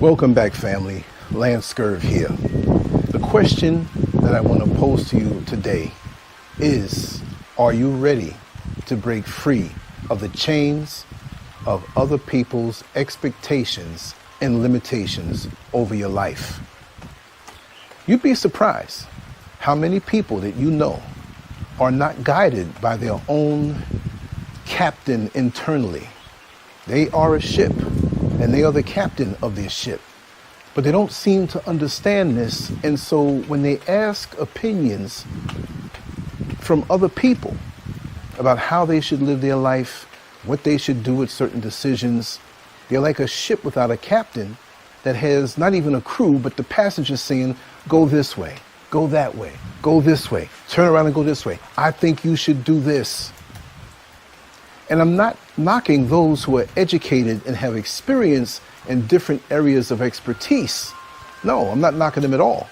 Welcome back, family. LANCESCURV here. The question that I want to pose to you today is, are you ready to break free of the chains of other people's expectations and limitations over your life? You'd be surprised how many people that you know are not guided by their own captain internally. They are a ship, and they are the captain of their ship. But they don't seem to understand this, and so when they ask opinions from other people about how they should live their life, what they should do with certain decisions, they're like a ship without a captain that has not even a crew, but the passengers saying, go this way, go that way, go this way, turn around and go this way. I think you should do this. And I'm not knocking those who are educated and have experience in different areas of expertise. No, I'm not knocking them at all.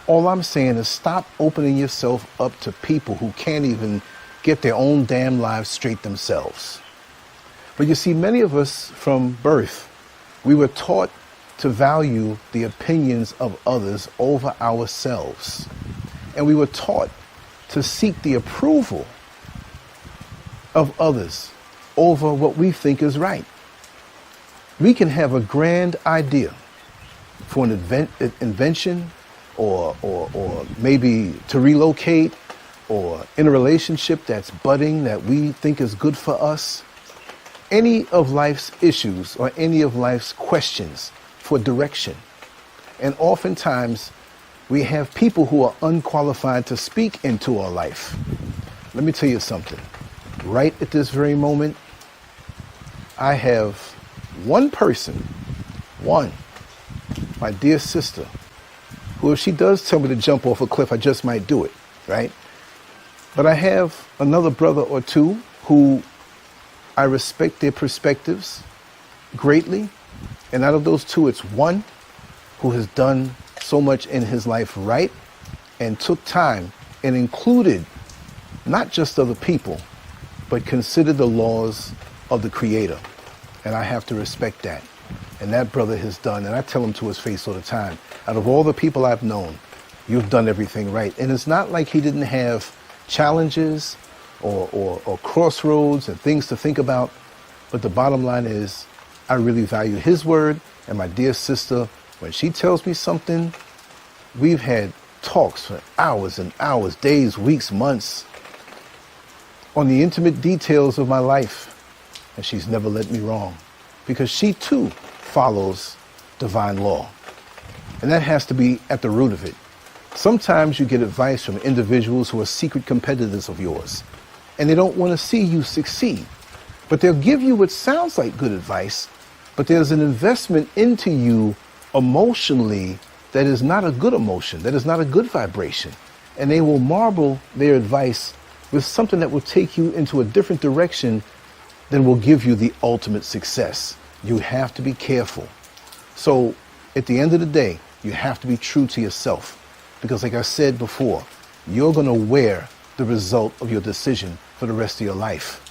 All I'm saying is stop opening yourself up to people who can't even get their own damn lives straight themselves. But you see, many of us from birth, we were taught to value the opinions of others over ourselves. And we were taught to seek the approval of others over what we think is right. We can have a grand idea for an invention or maybe to relocate or in a relationship that's budding that we think is good for us. Any of life's issues or any of life's questions for direction. And oftentimes we have people who are unqualified to speak into our life. Let me tell you something. Right at this very moment, I have one person, my dear sister, who if she does tell me to jump off a cliff, I just might do it, right? But I have another brother or two who I respect their perspectives greatly. And out of those two, it's one who has done so much in his life right and took time and included not just other people, but considered the laws of the Creator. And I have to respect that. And that brother has done, and I tell him to his face all the time, out of all the people I've known, you've done everything right. And it's not like he didn't have challenges or crossroads and things to think about. But the bottom line is, I really value his word. And my dear sister, when she tells me something, we've had talks for hours and hours, days, weeks, months, on the intimate details of my life. And she's never let me wrong, because she too follows divine law. And that has to be at the root of it. Sometimes you get advice from individuals who are secret competitors of yours, and they don't want to see you succeed. But they'll give you what sounds like good advice, but there's an investment into you emotionally that is not a good emotion, that is not a good vibration. And they will marble their advice with something that will take you into a different direction than will give you the ultimate success. You have to be careful. So at the end of the day, you have to be true to yourself. Because like I said before, you're going to wear the result of your decision for the rest of your life.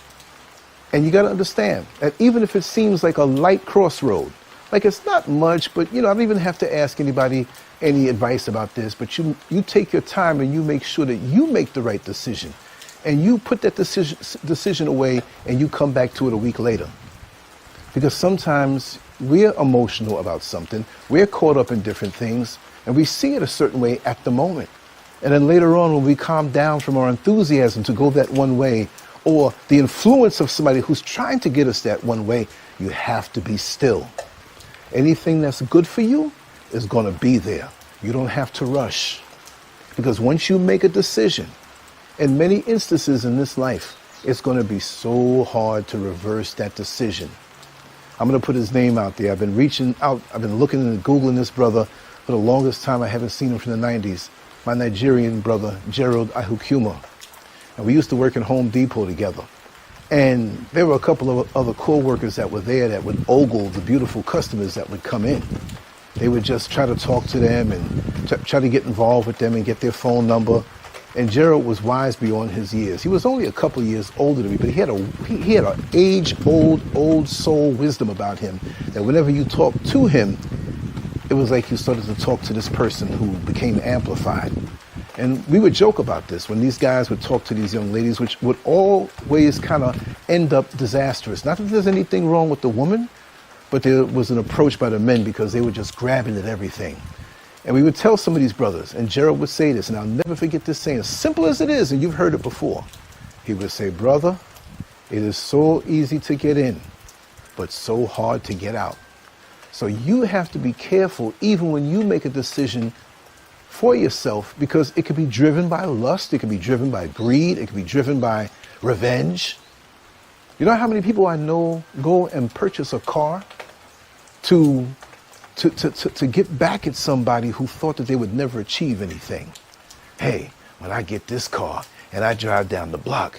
And you got to understand that even if it seems like a light crossroad, like it's not much, but I don't even have to ask anybody any advice about this, but you take your time and you make sure that you make the right decision. And you put that decision away and you come back to it a week later. Because sometimes we're emotional about something, we're caught up in different things, and we see it a certain way at the moment. And then later on, when we calm down from our enthusiasm to go that one way, or the influence of somebody who's trying to get us that one way, you have to be still. Anything that's good for you is going to be there. You don't have to rush. Because once you make a decision, in many instances in this life, it's going to be so hard to reverse that decision. I'm going to put his name out there. I've been reaching out. I've been looking and Googling this brother for the longest time. I haven't seen him from the 90s. My Nigerian brother, Gerald Ahukuma. And we used to work in Home Depot together. And there were a couple of other coworkers that were there that would ogle the beautiful customers that would come in. They would just try to talk to them and try to get involved with them and get their phone number. And Gerald was wise beyond his years. He was only a couple of years older than me, but he had an age-old soul wisdom about him that whenever you talk to him, it was like you started to talk to this person who became amplified. And we would joke about this when these guys would talk to these young ladies, which would always kind of end up disastrous. Not that there's anything wrong with the woman, but there was an approach by the men because they were just grabbing at everything. And we would tell some of these brothers, and Gerald would say this, and I'll never forget this saying, as simple as it is, and you've heard it before. He would say, brother, it is so easy to get in, but so hard to get out. So you have to be careful even when you make a decision for yourself, because it could be driven by lust, it could be driven by greed, it could be driven by revenge. You know how many people I know go and purchase a car to get back at somebody who thought that they would never achieve anything? Hey, when I get this car and I drive down the block,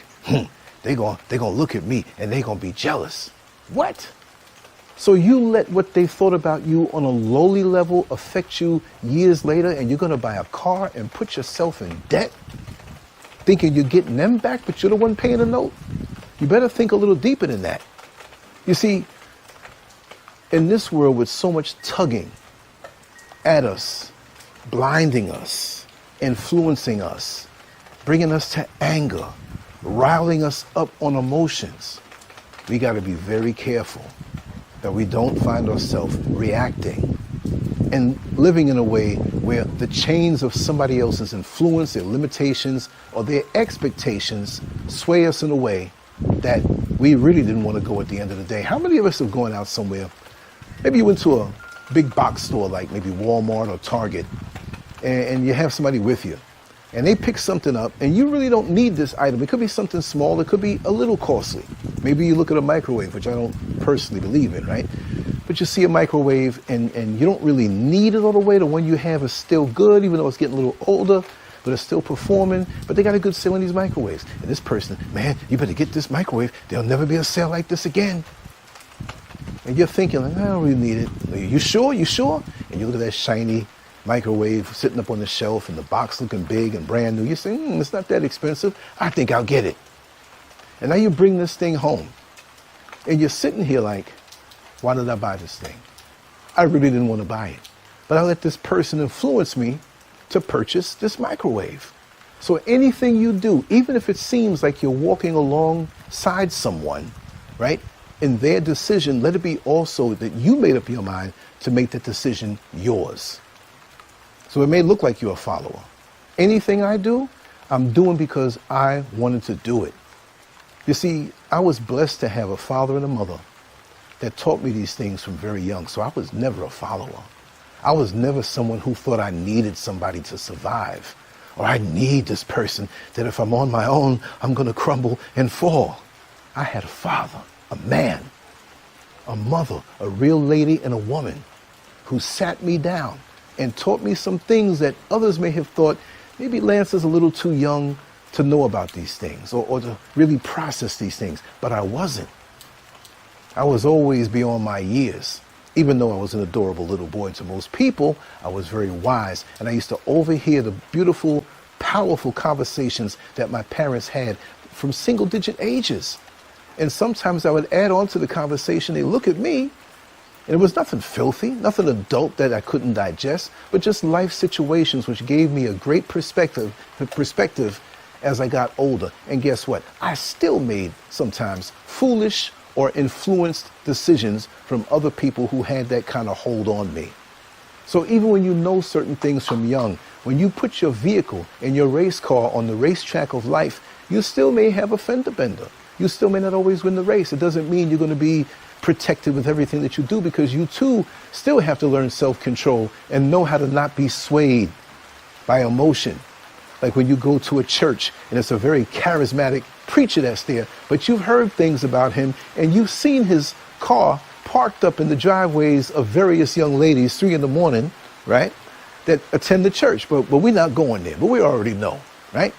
they're gonna look at me and they're gonna be jealous. What? So you let what they thought about you on a lowly level affect you years later, and you're gonna buy a car and put yourself in debt, thinking you're getting them back, but you're the one paying the note? You better think a little deeper than that. You see, in this world with so much tugging at us, blinding us, influencing us, bringing us to anger, riling us up on emotions, we got to be very careful that we don't find ourselves reacting and living in a way where the chains of somebody else's influence, their limitations, or their expectations sway us in a way that we really didn't want to go at the end of the day. How many of us have gone out somewhere? Maybe you went to a big box store like maybe Walmart or Target, and you have somebody with you, and they pick something up, and you really don't need this item. It could be something small. It could be a little costly. Maybe you look at a microwave, which I don't personally believe in, right? But you see a microwave, and you don't really need it all the way. The one you have is still good, even though it's getting a little older, but it's still performing. But they got a good sale on these microwaves. And this person, man, you better get this microwave. There'll never be a sale like this again. And you're thinking, like, I don't really need it. You sure? You sure? And you look at that shiny microwave sitting up on the shelf and the box looking big and brand new. You say, it's not that expensive. I think I'll get it. And now you bring this thing home. And you're sitting here like, why did I buy this thing? I really didn't want to buy it. But I let this person influence me to purchase this microwave. So anything you do, even if it seems like you're walking alongside someone, right? In their decision, let it be also that you made up your mind to make that decision yours. So it may look like you're a follower. Anything I do, I'm doing because I wanted to do it. You see, I was blessed to have a father and a mother that taught me these things from very young. So I was never a follower. I was never someone who thought I needed somebody to survive, or I need this person that if I'm on my own, I'm going to crumble and fall. I had a father, a man, a mother, a real lady, and a woman who sat me down and taught me some things that others may have thought maybe Lance is a little too young to know about these things or to really process these things. But I wasn't. I was always beyond my years. Even though I was an adorable little boy to most people, I was very wise. And I used to overhear the beautiful, powerful conversations that my parents had from single-digit ages. And sometimes I would add on to the conversation. They look at me, and it was nothing filthy, nothing adult that I couldn't digest, but just life situations which gave me a great perspective as I got older. And guess what? I still made sometimes foolish or influenced decisions from other people who had that kind of hold on me. So even when you know certain things from young, when you put your vehicle and your race car on the racetrack of life, you still may have a fender bender. You still may not always win the race. It doesn't mean you're going to be protected with everything that you do, because you too still have to learn self-control and know how to not be swayed by emotion. Like when you go to a church and it's a very charismatic preacher that's there, but you've heard things about him and you've seen his car parked up in the driveways of various young ladies 3 a.m, right, that attend the church, but we're not going there, but we already know, right?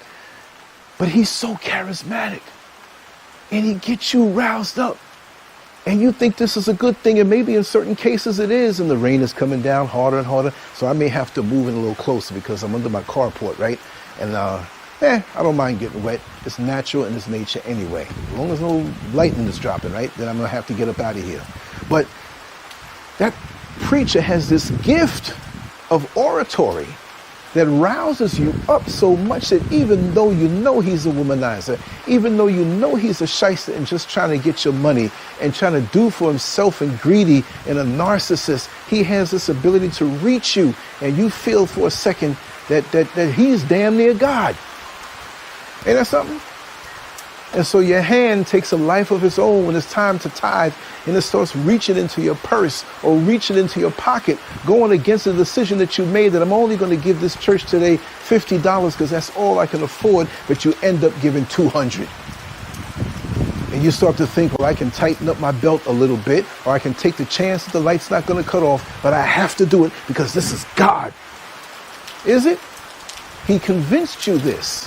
But he's so charismatic and he gets you roused up and you think this is a good thing, and maybe in certain cases it is, and the rain is coming down harder and harder, so I may have to move in a little closer because I'm under my carport, right? And I don't mind getting wet. It's natural and it's nature anyway. As long as no lightning is dropping, right, then I'm going to have to get up out of here. But preacher has this gift of oratory that rouses you up so much that even though you know he's a womanizer, even though you know he's a shyster and just trying to get your money and trying to do for himself and greedy and a narcissist, he has this ability to reach you, and you feel for a second that he's damn near God. Ain't that something? And so your hand takes a life of its own when it's time to tithe, and it starts reaching into your purse or reaching into your pocket, going against the decision that you made that I'm only going to give this church today $50 because that's all I can afford, but you end up giving $200. And you start to think, well, I can tighten up my belt a little bit, or I can take the chance that the light's not going to cut off, but I have to do it because this is God. Is it? He convinced you this.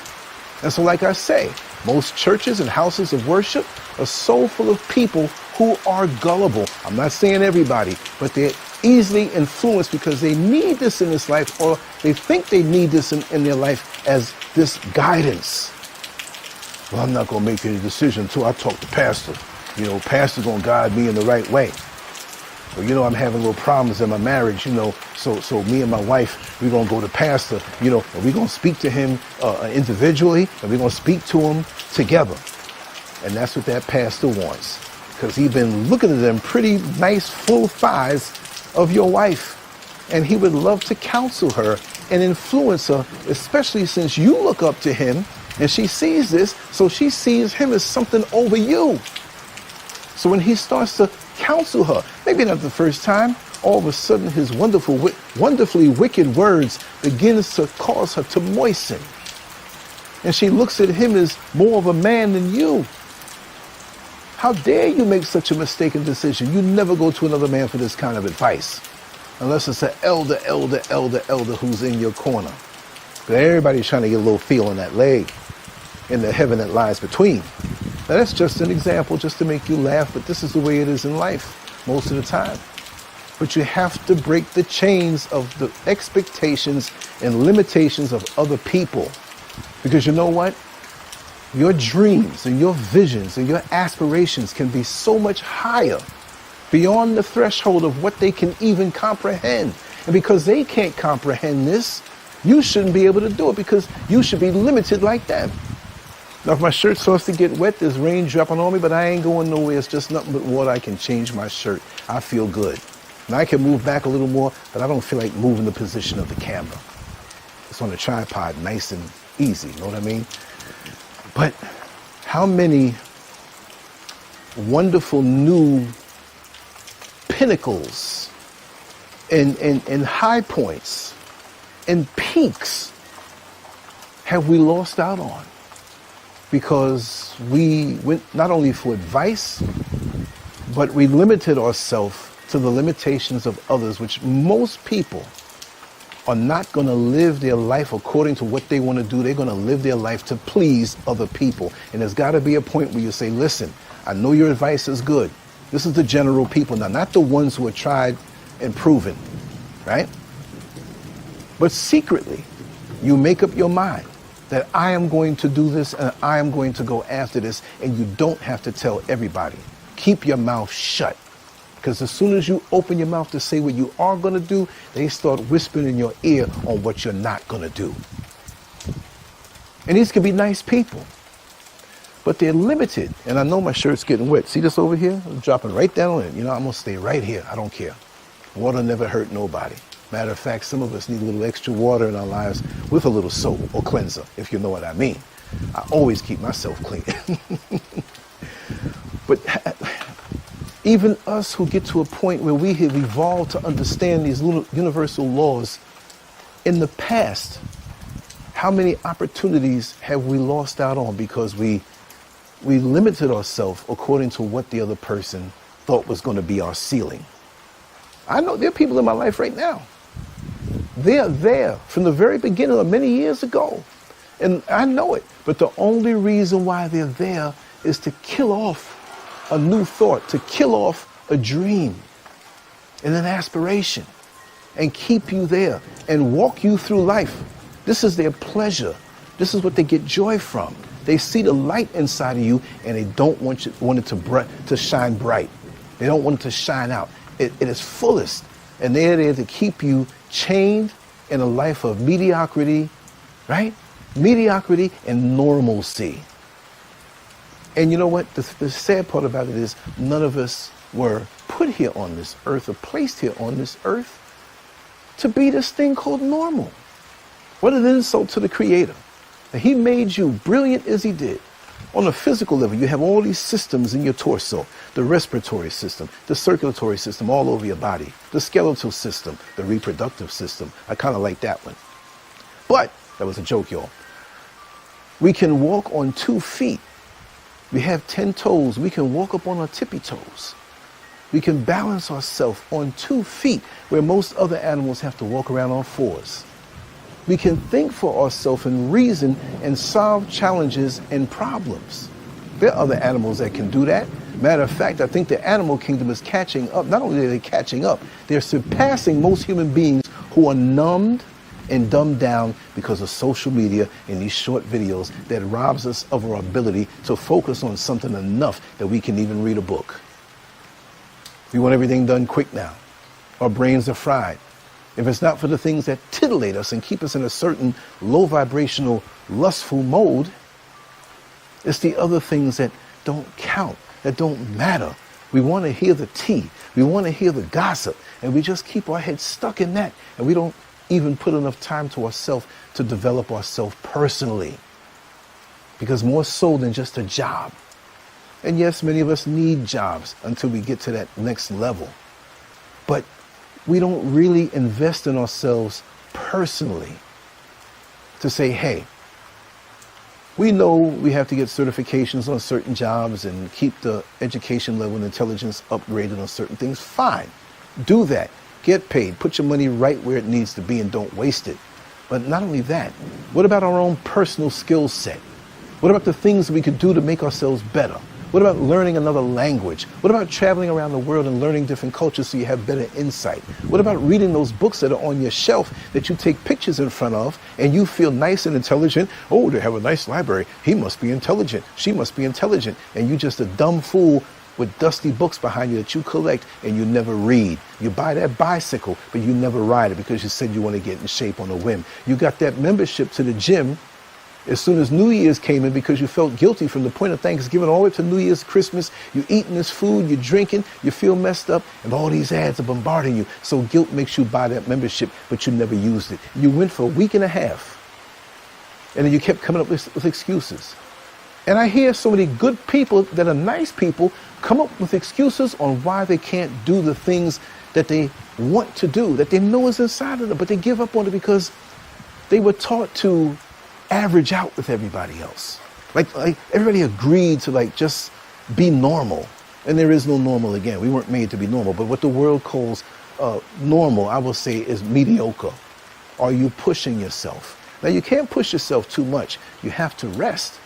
And so like I say, most churches and houses of worship are so full of people who are gullible. I'm not saying everybody, but they're easily influenced because they need this in this life, or they think they need this in their life as this guidance. Well, I'm not going to make any decision until I talk to pastor. You know, pastor's going to guide me in the right way. Well, you know, I'm having little problems in my marriage, you know, so me and my wife, we're going to go to pastor, you know, and we're going to speak to him individually, and we're going to speak to him together. And that's what that pastor wants, because he's been looking at them pretty nice full thighs of your wife, and he would love to counsel her and influence her, especially since you look up to him, and she sees this, so she sees him as something over you. So when he starts to counsel her, maybe not the first time, all of a sudden his wonderfully wicked words begins to cause her to moisten. And she looks at him as more of a man than you. How dare you make such a mistaken decision? You never go to another man for this kind of advice, unless it's an elder who's in your corner. But everybody's trying to get a little feel on that leg in the heaven that lies between. Now that's just an example, just to make you laugh, but this is the way it is in life most of the time. But you have to break the chains of the expectations and limitations of other people. Because you know what? Your dreams and your visions and your aspirations can be so much higher, beyond the threshold of what they can even comprehend. And because they can't comprehend this, you shouldn't be able to do it, because you should be limited like them. Now, if my shirt starts to get wet, there's rain dropping on me, but I ain't going nowhere. It's just nothing but water. I can change my shirt. I feel good. Now, I can move back a little more, but I don't feel like moving the position of the camera. It's on a tripod, nice and easy, you know what I mean? But how many wonderful new pinnacles and high points and peaks have we lost out on? Because we went not only for advice, but we limited ourselves to the limitations of others, which most people are not going to live their life according to what they want to do. They're going to live their life to please other people. And there's got to be a point where you say, listen, I know your advice is good. This is the general people now, not the ones who are tried and proven, right? But secretly, you make up your mind that I am going to do this and I am going to go after this, and you don't have to tell everybody. Keep your mouth shut, because as soon as you open your mouth to say what you are going to do, they start whispering in your ear on what you're not going to do. And these can be nice people, but they're limited. And I know my shirt's getting wet. See this over here? I'm dropping right down on it. You know, I'm going to stay right here. I don't care. Water never hurt nobody. Matter of fact, some of us need a little extra water in our lives with a little soap or cleanser, if you know what I mean. I always keep myself clean. But even us who get to a point where we have evolved to understand these little universal laws, in the past, how many opportunities have we lost out on because we limited ourselves according to what the other person thought was going to be our ceiling? I know there are people in my life right now. They're there from the very beginning of many years ago. And I know it. But the only reason why they're there is to kill off a new thought, to kill off a dream and an aspiration, and keep you there and walk you through life. This is their pleasure. This is what they get joy from. They see the light inside of you, and they don't want it to shine bright. They don't want it to shine out. It is fullest. And they're there to keep you chained in a life of mediocrity, right? Mediocrity and normalcy. And you know what? The sad part about it is none of us were put here on this earth or placed here on this earth to be this thing called normal. What an insult to the Creator. He made you brilliant as he did. On a physical level, you have all these systems in your torso, the respiratory system, the circulatory system all over your body, the skeletal system, the reproductive system. I kind of like that one. But, that was a joke, y'all. We can walk on 2 feet. We have 10 toes. We can walk up on our tippy toes. We can balance ourselves on 2 feet, where most other animals have to walk around on 4s. We can think for ourselves and reason and solve challenges and problems. There are other animals that can do that. Matter of fact, I think the animal kingdom is catching up. Not only are they catching up, they're surpassing most human beings who are numbed and dumbed down because of social media and these short videos that robs us of our ability to focus on something enough that we can even read a book. We want everything done quick now. Our brains are fried. If it's not for the things that titillate us and keep us in a certain low vibrational, lustful mode, it's the other things that don't count, that don't matter. We want to hear the tea. We want to hear the gossip. And we just keep our heads stuck in that. And we don't even put enough time to ourselves to develop ourselves personally. Because more so than just a job. And yes, many of us need jobs until we get to that next level. But we don't really invest in ourselves personally to say, hey, we know we have to get certifications on certain jobs and keep the education level and intelligence upgraded on certain things. Fine. Do that. Get paid. Put your money right where it needs to be and don't waste it. But not only that, what about our own personal skill set? What about the things we could do to make ourselves better? What about learning another language? What about traveling around the world and learning different cultures so you have better insight? What about reading those books that are on your shelf that you take pictures in front of and you feel nice and intelligent? Oh, they have a nice library. He must be intelligent. She must be intelligent. And you just a dumb fool with dusty books behind you that you collect and you never read. You buy that bicycle, but you never ride it because you said you want to get in shape on a whim. You got that membership to the gym as soon as New Year's came in because you felt guilty from the point of Thanksgiving all the way to New Year's, Christmas. You're eating this food, you're drinking, you feel messed up, and all these ads are bombarding you. So guilt makes you buy that membership, but you never used it. You went for a week and a half, and then you kept coming up with excuses. And I hear so many good people that are nice people come up with excuses on why they can't do the things that they want to do, that they know is inside of them, but they give up on it because they were taught to average out with everybody else. Like everybody agreed to just be normal. And there is no normal again. We weren't made to be normal. But what the world calls normal, I will say, is mediocre. Are you pushing yourself? Now, you can't push yourself too much. You have to rest.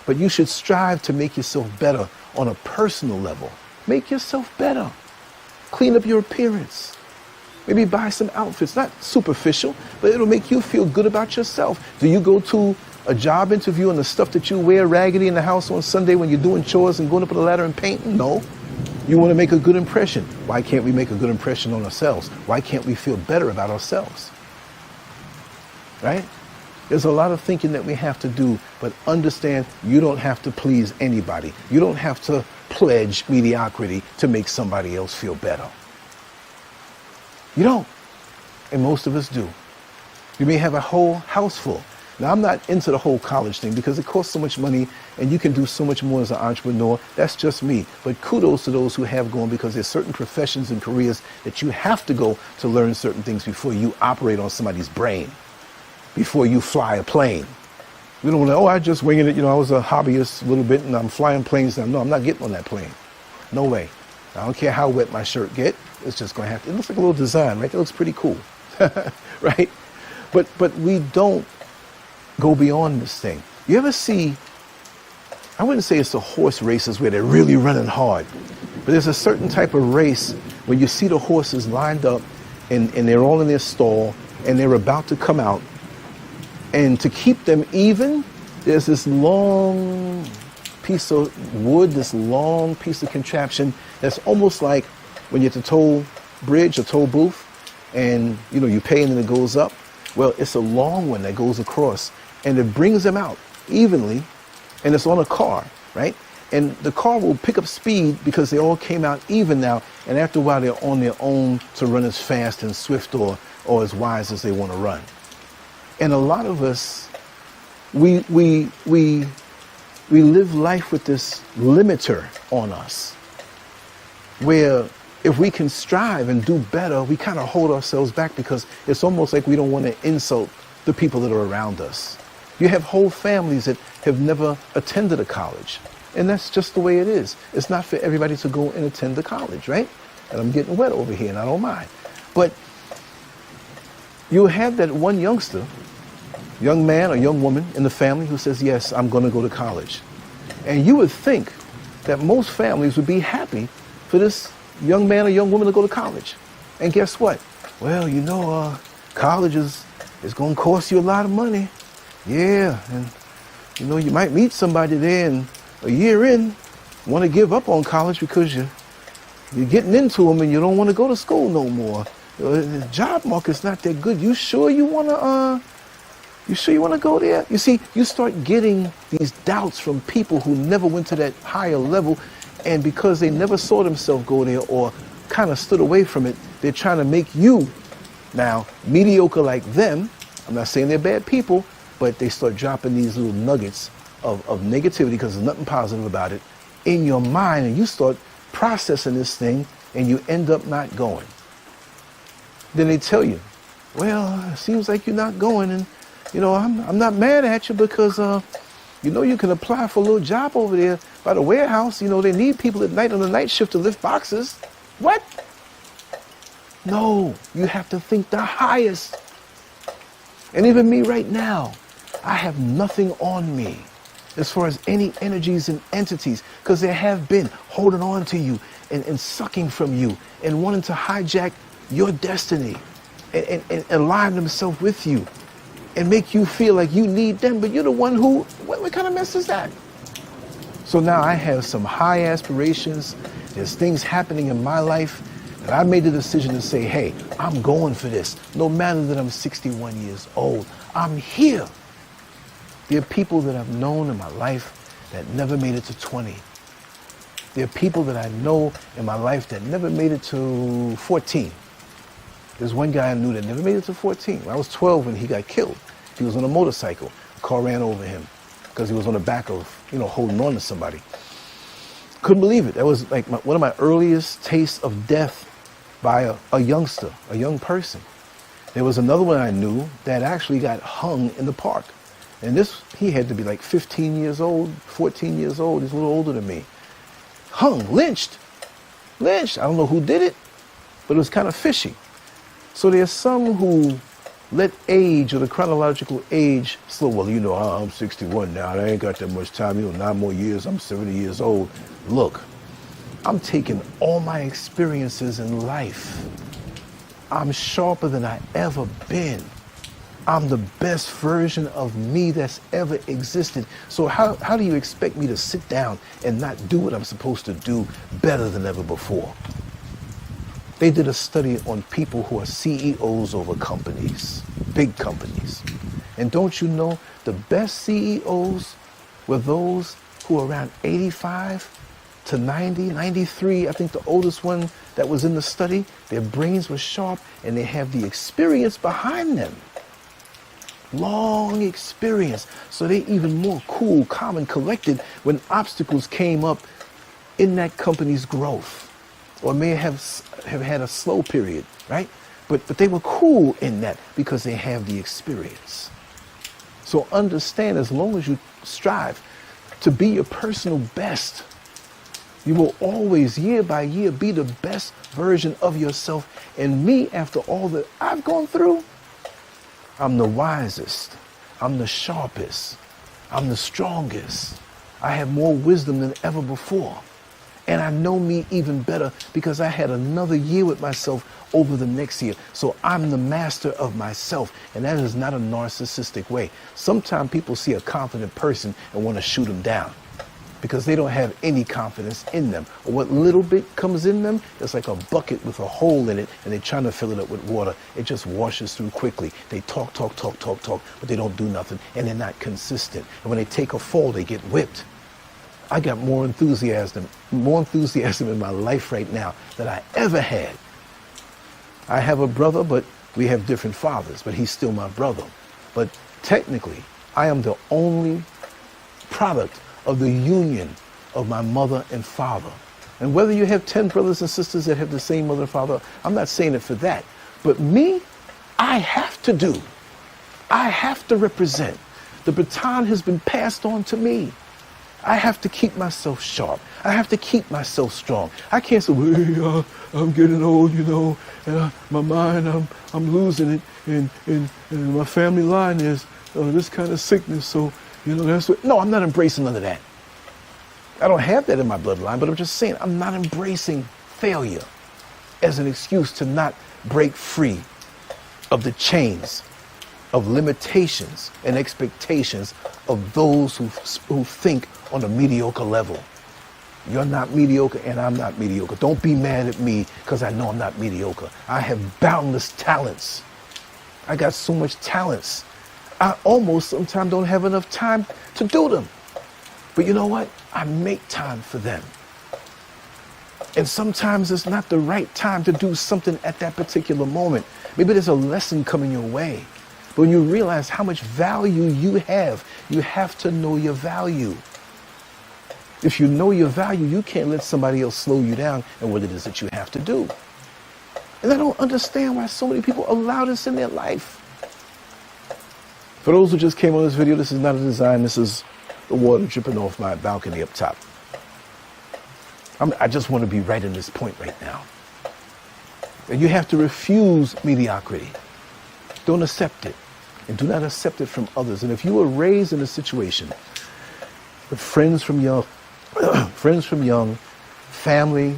But you should strive to make yourself better on a personal level. Make yourself better. Clean up your appearance. Maybe buy some outfits, not superficial, but it'll make you feel good about yourself. Do you go to a job interview and the stuff that you wear raggedy in the house on Sunday when you're doing chores and going up a ladder and painting? No. You want to make a good impression. Why can't we make a good impression on ourselves? Why can't we feel better about ourselves? Right? There's a lot of thinking that we have to do, but understand you don't have to please anybody. You don't have to pledge mediocrity to make somebody else feel better. You don't. And most of us do. You may have a whole house full. Now, I'm not into the whole college thing because it costs so much money and you can do so much more as an entrepreneur. That's just me. But kudos to those who have gone, because there's certain professions and careers that you have to go to learn certain things before you operate on somebody's brain, before you fly a plane. You don't want to, I just winging it. I was a hobbyist a little bit and I'm flying planes now. No, I'm not getting on that plane. No way. I don't care how wet my shirt get. It's just going to have to, it looks like a little design, right? That looks pretty cool, right? But we don't go beyond this thing. You ever see, I wouldn't say it's the horse races where they're really running hard, but there's a certain type of race when you see the horses lined up and they're all in their stall and they're about to come out. And to keep them even, there's this long piece of wood, this long piece of contraption that's almost like when you're at the toll bridge or toll booth and you pay and then it goes up. Well, it's a long one that goes across, and it brings them out evenly, and it's on a car, right? And the car will pick up speed because they all came out even now, and after a while they're on their own to run as fast and swift or as wise as they want to run. And a lot of us, we live life with this limiter on us, where if we can strive and do better, we kind of hold ourselves back because it's almost like we don't want to insult the people that are around us. You have whole families that have never attended a college, and that's just the way it is. It's not for everybody to go and attend the college, right? And I'm getting wet over here, and I don't mind. But you'll have that one youngster, young man or young woman in the family who says, yes, I'm going to go to college. And you would think that most families would be happy for this young man or young woman to go to college. And guess what? Well, college is going to cost you a lot of money. Yeah, and you might meet somebody there and a year in want to give up on college because you're getting into them and you don't want to go to school no more. The job market's not that good. You sure you want to go there? You see, you start getting these doubts from people who never went to that higher level, and because they never saw themselves go there or kind of stood away from it, they're trying to make you now mediocre like them. I'm not saying they're bad people, but they start dropping these little nuggets of negativity because there's nothing positive about it in your mind, and you start processing this thing and you end up not going. Then they tell you, well, it seems like you're not going, and I'm not mad at you because you can apply for a little job over there by the warehouse. They need people at night on the night shift to lift boxes. What? No, you have to think the highest. And even me right now, I have nothing on me as far as any energies and entities, because they have been holding on to you and sucking from you and wanting to hijack your destiny and align themselves with you and make you feel like you need them, but you're the one who, what kind of mess is that? So now I have some high aspirations. There's things happening in my life, and I made the decision to say, hey, I'm going for this. No matter that I'm 61 years old, I'm here. There are people that I've known in my life that never made it to 20. There are people that I know in my life that never made it to 14. There's one guy I knew that never made it to 14. I was 12 when he got killed. He was on a motorcycle. A car ran over him because he was on the back of, holding on to somebody. Couldn't believe it. That was like one of my earliest tastes of death by a youngster, a young person. There was another one I knew that actually got hung in the park. And he had to be like 15 years old, 14 years old. He's a little older than me. Hung, lynched. I don't know who did it, but it was kind of fishy. So there's some who let age or the chronological age slow. Well, I'm 61 now. I ain't got that much time. 9 more years. I'm 70 years old. Look, I'm taking all my experiences in life. I'm sharper than I ever been. I'm the best version of me that's ever existed. So how do you expect me to sit down and not do what I'm supposed to do better than ever before? They did a study on people who are CEOs over companies, big companies. And don't you know, the best CEOs were those who were around 85 to 90, 93. I think the oldest one that was in the study, their brains were sharp and they have the experience behind them. Long experience. So they're even more cool, calm, and collected when obstacles came up in that company's growth. Or may have had a slow period, right? But they were cool in that because they have the experience. So understand, as long as you strive to be your personal best, you will always, year by year, be the best version of yourself. And me, after all that I've gone through, I'm the wisest, I'm the sharpest, I'm the strongest. I have more wisdom than ever before. And I know me even better because I had another year with myself over the next year. So I'm the master of myself. And that is not a narcissistic way. Sometimes people see a confident person and want to shoot them down because they don't have any confidence in them. Or what little bit comes in them, it's like a bucket with a hole in it, and they're trying to fill it up with water. It just washes through quickly. They talk, but they don't do nothing, and they're not consistent. And when they take a fall, they get whipped. I got more enthusiasm in my life right now than I ever had. I have a brother, but we have different fathers, but he's still my brother. But technically, I am the only product of the union of my mother and father. And whether you have 10 brothers and sisters that have the same mother and father, I'm not saying it for that. But me, I have to represent. The baton has been passed on to me. I have to keep myself sharp. I have to keep myself strong. I can't say, well, I'm getting old, and my mind, I'm losing it, and my family line is this kind of sickness, so, that's what. No, I'm not embracing none of that. I don't have that in my bloodline, but I'm just saying I'm not embracing failure as an excuse to not break free of the chains of limitations and expectations of those who think on a mediocre level. You're not mediocre and I'm not mediocre. Don't be mad at me because I know I'm not mediocre. I have boundless talents. I got so much talents. I almost sometimes don't have enough time to do them. But you know what? I make time for them. And sometimes it's not the right time to do something at that particular moment. Maybe there's a lesson coming your way. But when you realize how much value you have to know your value. If you know your value, you can't let somebody else slow you down in what it is that you have to do. And I don't understand why so many people allow this in their life. For those who just came on this video, this is not a design. This is the water dripping off my balcony up top. I just want to be right in this point right now. And you have to refuse mediocrity. Don't accept it. And do not accept it from others. And if you were raised in a situation with friends from young, family,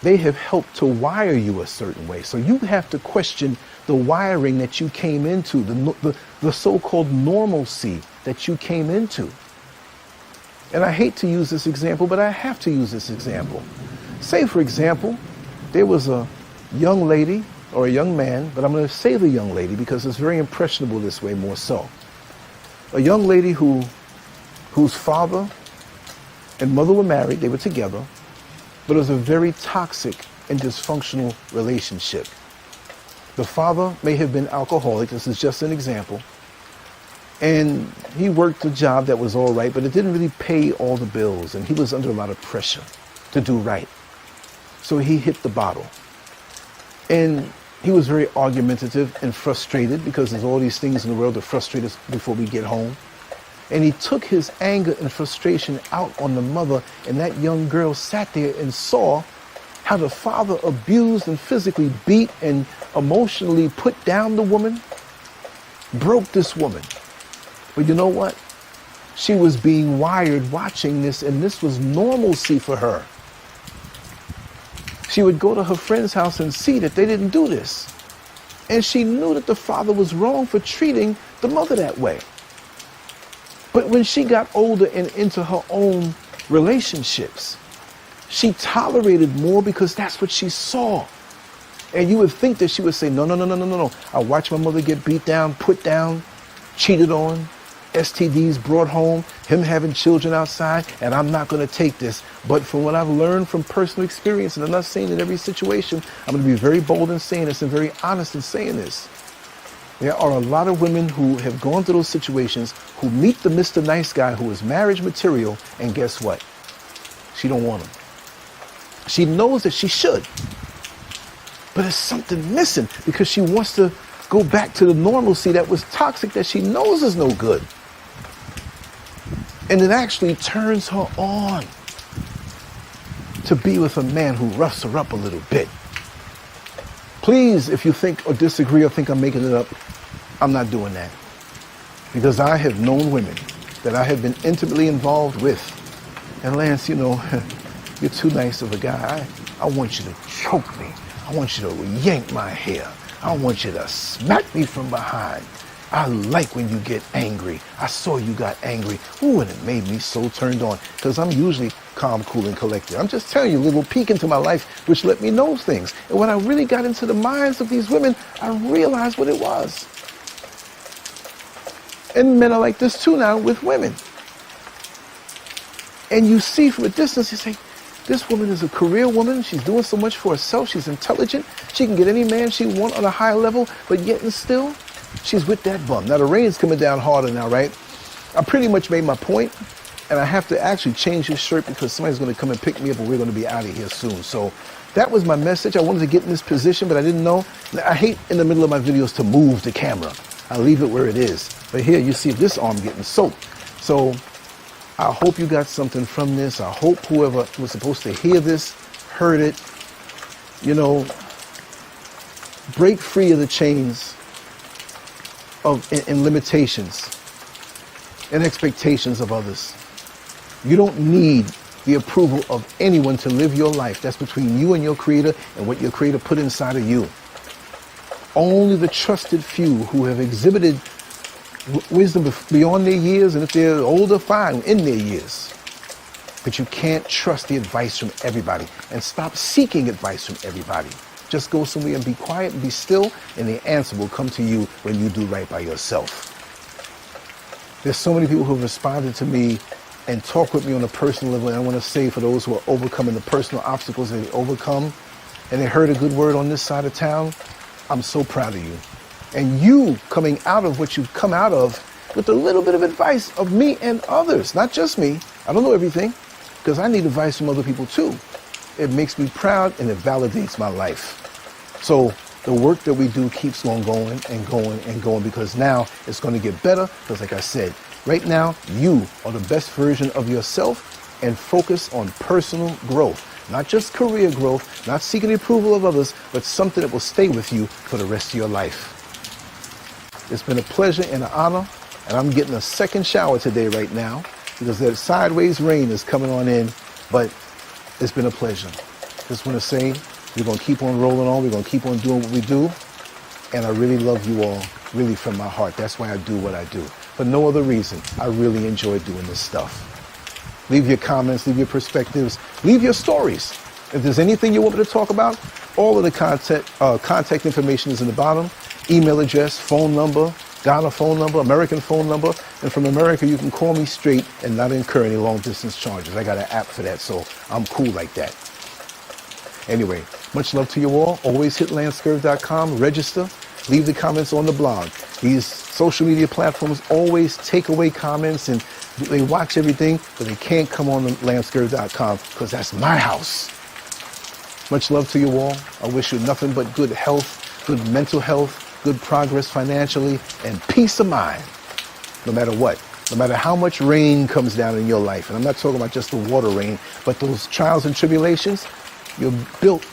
they have helped to wire you a certain way. So you have to question the wiring that you came into, the so-called normalcy that you came into. And I hate to use this example, but I have to use this example. Say, for example, there was a young lady or a young man, but I'm going to say the young lady because it's very impressionable this way more so. A young lady whose father and mother were married, they were together, but it was a very toxic and dysfunctional relationship. The father may have been alcoholic, this is just an example, and he worked a job that was all right, but it didn't really pay all the bills, and he was under a lot of pressure to do right. So he hit the bottle. And he was very argumentative and frustrated because there's all these things in the world that frustrate us before we get home. And he took his anger and frustration out on the mother, and that young girl sat there and saw how the father abused and physically beat and emotionally put down the woman, broke this woman. But you know what? She was being wired watching this, and this was normalcy for her. She would go to her friend's house and see that they didn't do this. And she knew that the father was wrong for treating the mother that way. But when she got older and into her own relationships, she tolerated more because that's what she saw. And you would think that she would say, no. I watched my mother get beat down, put down, cheated on, STDs brought home, him having children outside, and I'm not going to take this. But from what I've learned from personal experience, and I'm not saying in every situation, I'm going to be very bold in saying this and very honest in saying this. There are a lot of women who have gone through those situations who meet the Mr. Nice Guy who is marriage material, and guess what? She don't want him. She knows that she should, but there's something missing because she wants to go back to the normalcy that was toxic that she knows is no good. And it actually turns her on to be with a man who roughs her up a little bit. Please, if you think or disagree or think I'm making it up, I'm not doing that. Because I have known women that I have been intimately involved with. And Lance, you're too nice of a guy. I want you to choke me. I want you to yank my hair. I want you to smack me from behind. I like when you get angry. I saw you got angry. Ooh, and it made me so turned on because I'm usually calm, cool, and collected. I'm just telling you a little peek into my life, which let me know things. And when I really got into the minds of these women, I realized what it was. And men are like this too now with women. And you see from a distance, you say, this woman is a career woman. She's doing so much for herself. She's intelligent. She can get any man she wants on a high level, but yet and still, she's with that bum. Now the rain's coming down harder now, right? I pretty much made my point, and I have to actually change this shirt because somebody's going to come and pick me up and we're going to be out of here soon. So that was my message. I wanted to get in this position, but I didn't know. I hate in the middle of my videos to move the camera. I leave it where it is. But here you see this arm getting soaked. So I hope you got something from this. I hope whoever was supposed to hear this heard it. You know, break free of the chains of and limitations and expectations of others. You don't need the approval of anyone to live your life. That's between you and your Creator and what your Creator put inside of you. Only the trusted few who have exhibited wisdom beyond their years, and if they're older, fine, in their years. But you can't trust the advice from everybody, and stop seeking advice from everybody. Just go somewhere and be quiet and be still, and the answer will come to you when you do right by yourself. There's so many people who have responded to me and talk with me on a personal level, and I want to say for those who are overcoming the personal obstacles that they overcome, and they heard a good word on this side of town, I'm so proud of you. And you coming out of what you've come out of with a little bit of advice of me and others, not just me. I don't know everything, because I need advice from other people too. It makes me proud and it validates my life. So the work that we do keeps on going and going and going, because now it's going to get better. Because like I said, right now, you are the best version of yourself, and focus on personal growth. Not just career growth, not seeking the approval of others, but something that will stay with you for the rest of your life. It's been a pleasure and an honor, and I'm getting a second shower today right now because that sideways rain is coming on in, but it's been a pleasure. Just want to say we're going to keep on rolling on. We're going to keep on doing what we do, and I really love you all, really from my heart. That's why I do what I do. For no other reason, I really enjoy doing this stuff. Leave your comments, leave your perspectives, leave your stories. If there's anything you want me to talk about, all of the contact information is in the bottom. Email address, phone number, Ghana phone number, American phone number. And from America, you can call me straight and not incur any long distance charges. I got an app for that, so I'm cool like that. Anyway, much love to you all. Always hit LANCESCURV.com, register, leave the comments on the blog. These social media platforms always take away comments and they watch everything, but they can't come on LANCESCURV.com because that's my house. Much love to you all. I wish you nothing but good health, good mental health, good progress financially, and peace of mind, no matter what. No matter how much rain comes down in your life, and I'm not talking about just the water rain, but those trials and tribulations, you're built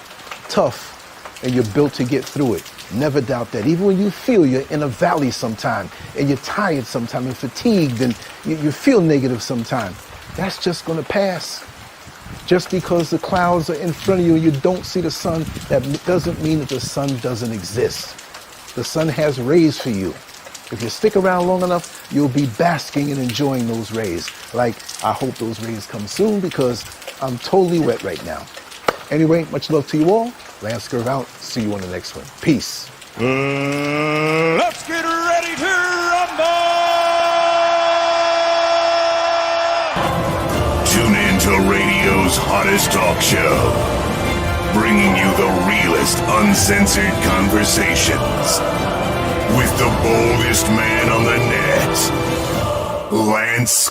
tough and you're built to get through it. Never doubt that. Even when you feel you're in a valley sometime and you're tired sometime and fatigued and you feel negative sometime, that's just going to pass. Just because the clouds are in front of you and you don't see the sun, that doesn't mean that the sun doesn't exist. The sun has rays for you. If you stick around long enough, you'll be basking and enjoying those rays. Like, I hope those rays come soon because I'm totally wet right now. Anyway, much love to you all. LANCESCURV out. See you on the next one. Peace. Let's get ready to rumble! Tune in to radio's hottest talk show, bringing you the realest, uncensored conversations with the boldest man on the net, Lance.